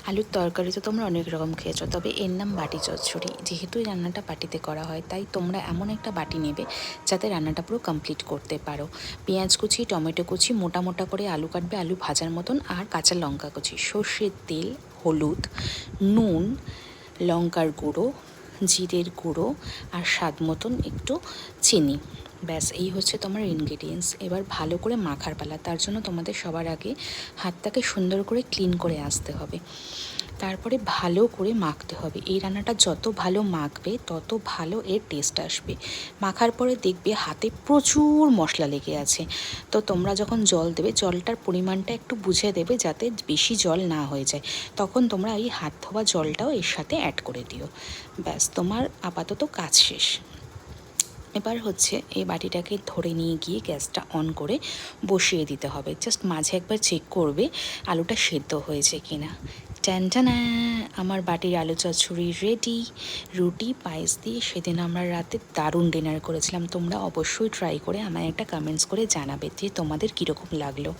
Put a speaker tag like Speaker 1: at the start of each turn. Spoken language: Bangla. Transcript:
Speaker 1: আলুর তরকারি তো তোমরা অনেক রকম খেয়েছো, তবে এর নাম বাটি চচ্চড়ি। যেহেতু এই রান্নাটা বাটিতে করা হয়, তাই তোমরা এমন একটা বাটি নেবে যাতে রান্নাটা পুরো কমপ্লিট করতে পারো। পেঁয়াজ কুচি, টমেটো কুচি, মোটা মোটা করে আলু কাটবে, আলু ভাজার মতন, আর কাঁচা লঙ্কা কুচি, সর্ষের তেল, হলুদ, নুন, লঙ্কার গুঁড়ো, জিরের গুঁড়ো, আর স্বাদ মতন একটু চিনি। ব্যাস, এই হচ্ছে তোমার ইনগ্রিডিয়েন্টস। এবার ভালো করে মাখার পালা। তার জন্য তোমাদের সবার আগে হাতটাকে সুন্দর করে ক্লিন করে আসতে হবে, তারপরে ভালো করে মাখতে হবে। এই রান্নাটা যত ভালো মাখবে তত ভালো এর টেস্ট আসবে। মাখার পরে দেখবে হাতে প্রচুর মশলা লেগে আছে, তো তোমরা যখন জল দেবে জলটার পরিমাণটা একটু বুঝে দেবে যাতে বেশি জল না হয়ে যায়। তখন তোমরা এই হাত ধোয়া জলটাও এর সাথে অ্যাড করে দিও। ব্যাস, তোমার আপাতত কাজ শেষ। এবার হচ্ছে এই বাটিটাকে ধরে নিয়ে গিয়ে গ্যাসটা অন করে বসিয়ে দিতে হবে। জাস্ট মাঝে একবার চেক করবে আলুটা সেদ্ধ হয়েছে কিনা। টানটানা, আমার বাটির আলু চচ্চড়ি রেডি। রুটি পায়েস দিয়ে সেদিন আমরা রাতে দারুণ ডিনার করেছিলাম। তোমরা অবশ্যই ট্রাই করে আমায় একটা কমেন্টস করে জানাবে যে তোমাদের কীরকম লাগলো।